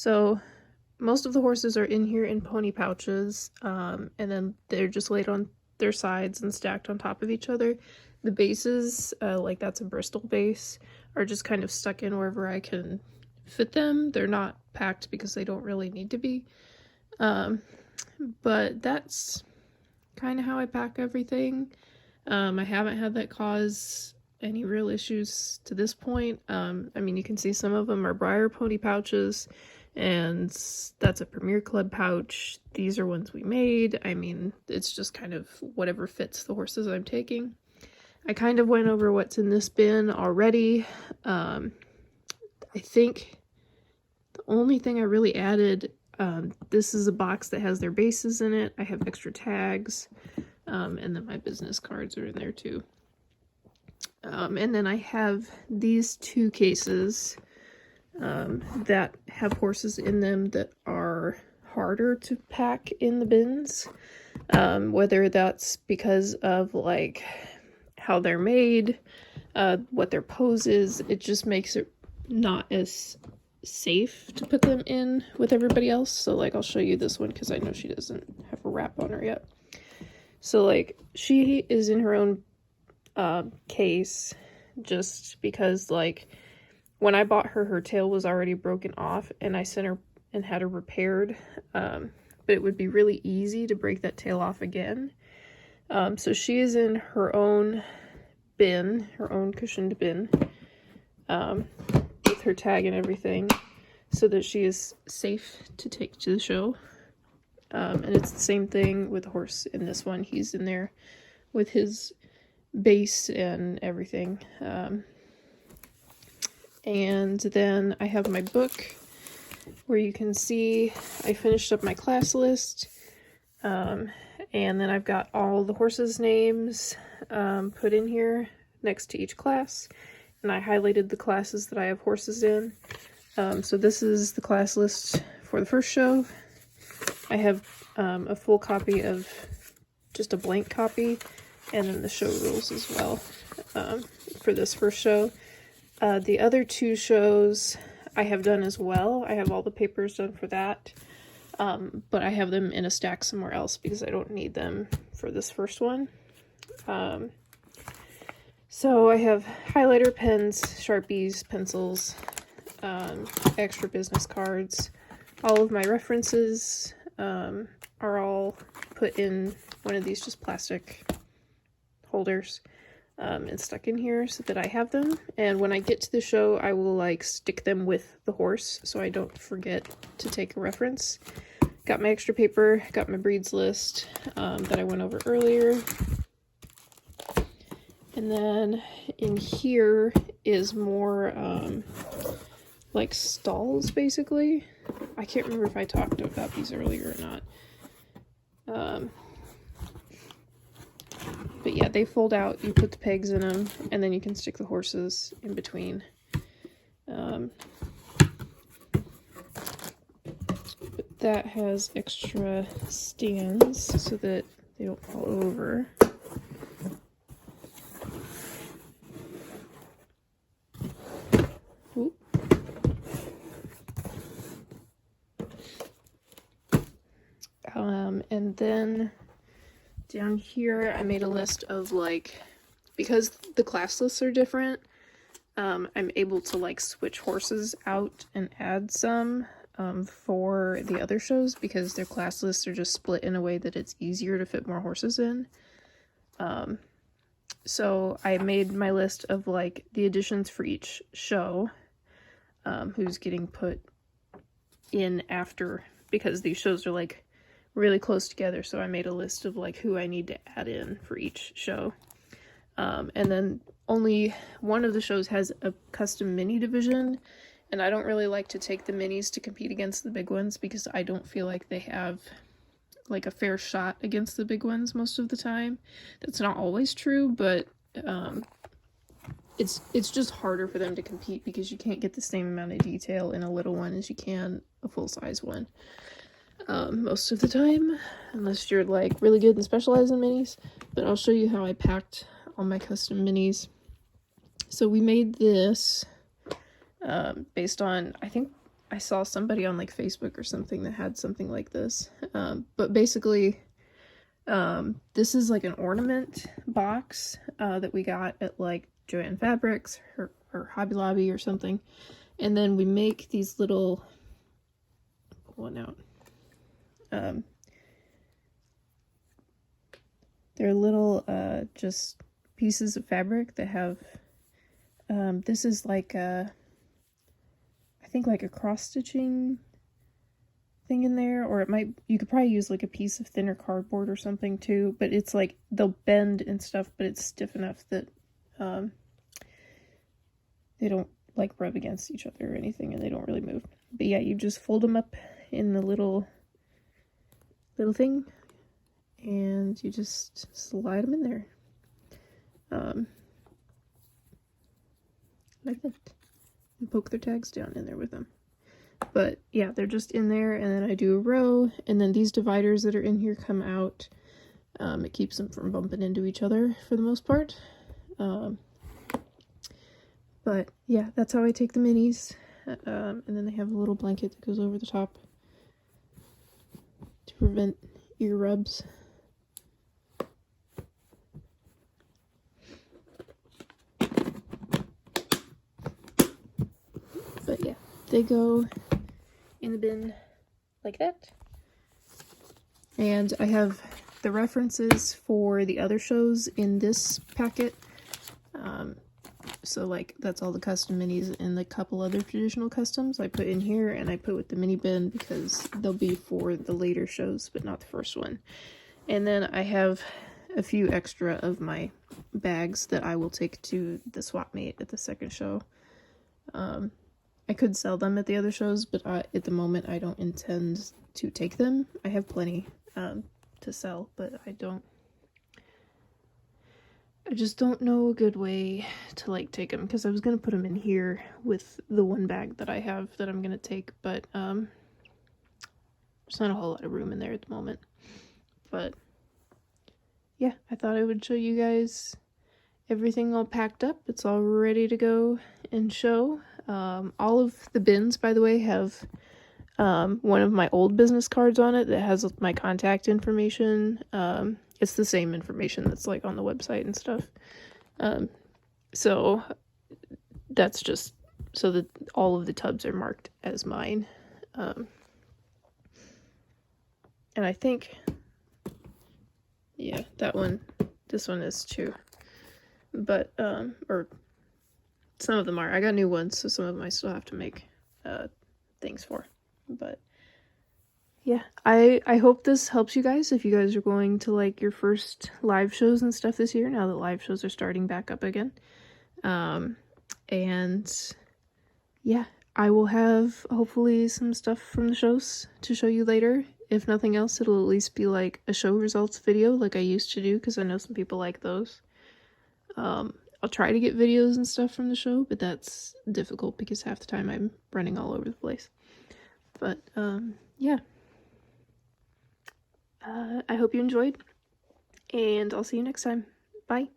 So most of the horses are in here in pony pouches, and then they're just laid on their sides and stacked on top of each other. The bases, like that's a Bristol base, are just kind of stuck in wherever I can fit them. They're not packed because they don't really need to be. But that's kind of how I pack everything. I haven't had that cause any real issues to this point. I mean, you can see some of them are Breyer pony pouches, and that's a Premier Club pouch. These are ones we made. I mean, it's just kind of whatever fits the horses I'm taking. I kind of went over what's in this bin already. I think the only thing I really added, this is a box that has their bases in it. I have extra tags, and then my business cards are in there too. And then I have these 2 cases that have horses in them that are harder to pack in the bins, whether that's because of like how they're made, what their pose is. It just makes it not as safe to put them in with everybody else. So like I'll show you this one because I know she doesn't have a wrap on her yet. So like she is in her own case just because like when I bought her, her tail was already broken off and I sent her and had her repaired, but it would be really easy to break that tail off again. So she is in her own bin, her own cushioned bin, with her tag and everything, so that she is safe to take to the show. And it's the same thing with the horse in this one. He's in there with his base and everything. And then I have my book where you can see I finished up my class list. And then I've got all the horses' names put in here next to each class. And I highlighted the classes that I have horses in. So this is the class list for the first show. I have a full copy of just a blank copy, and then the show rules as well for this first show. The other 2 shows I have done as well. I have all the papers done for that. But I have them in a stack somewhere else because I don't need them for this first one. So I have highlighter pens, Sharpies, pencils, extra business cards. All of my references are all put in one of these just plastic holders and stuck in here so that I have them. And when I get to the show, I will like stick them with the horse so I don't forget to take a reference. Got my extra paper, got my breeds list that I went over earlier. And then in here is more like stalls, basically. I can't remember if I talked about these earlier or not. But yeah, they fold out, you put the pegs in them, and then you can stick the horses in between. But that has extra stands so that they don't fall over. Oop. And then down here I made a list of like, because the class lists are different, I'm able to like switch horses out and add some for the other shows because their class lists are just split in a way that it's easier to fit more horses in. So I made my list of like the additions for each show, who's getting put in after, because these shows are like really close together. So I made a list of like who I need to add in for each show. And then only one of the shows has a custom mini division, and I don't really like to take the minis to compete against the big ones because I don't feel like they have like a fair shot against the big ones most of the time. That's not always true, but it's just harder for them to compete because you can't get the same amount of detail in a little one as you can a full-size one most of the time, unless you're like really good and specialize in minis. But I'll show you how I packed all my custom minis. So we made this based on, I think I saw somebody on like Facebook or something that had something like this. But basically, this is like an ornament box that we got at like Joann Fabrics or Hobby Lobby or something. And then we make these little, pull one out. They're little just pieces of fabric that have, this is like a, I think like a cross-stitching thing in there, or it might, you could probably use like a piece of thinner cardboard or something too, but it's like, they'll bend and stuff, but it's stiff enough that they don't like rub against each other or anything, and they don't really move. But yeah, you just fold them up in the little thing, and you just slide them in there. Like that. And poke their tags down in there with them. But yeah, they're just in there, and then I do a row, and then these dividers that are in here come out. It keeps them from bumping into each other for the most part. But yeah, that's how I take the minis. And then they have a little blanket that goes over the top to prevent ear rubs. But yeah, they go in the bin like that. And I have the references for the other shows in this packet. So like that's all the custom minis and the couple other traditional customs I put in here, and I put with the mini bin because they'll be for the later shows but not the first one. And then I have a few extra of my bags that I will take to the swap meet at the second show. I could sell them at the other shows, but at the moment I don't intend to take them. I have plenty to sell, but I just don't know a good way to like take them, because I was gonna put them in here with the one bag that I have that I'm gonna take, but there's not a whole lot of room in there at the moment. But yeah, I thought I would show you guys everything all packed up. It's all ready to go and show. All of the bins, by the way, have one of my old business cards on it that has my contact information. It's the same information that's like on the website and stuff. So that's just so that all of the tubs are marked as mine. And I think, yeah, this one is too. But, or some of them are. I got new ones, so some of them I still have to make things for. But yeah, I hope this helps you guys if you guys are going to like your first live shows and stuff this year, now that live shows are starting back up again. And yeah, I will have hopefully some stuff from the shows to show you later. If nothing else, it'll at least be like a show results video like I used to do, because I know some people like those. I'll try to get videos and stuff from the show, but that's difficult because half the time I'm running all over the place. But yeah, I hope you enjoyed, and I'll see you next time. Bye.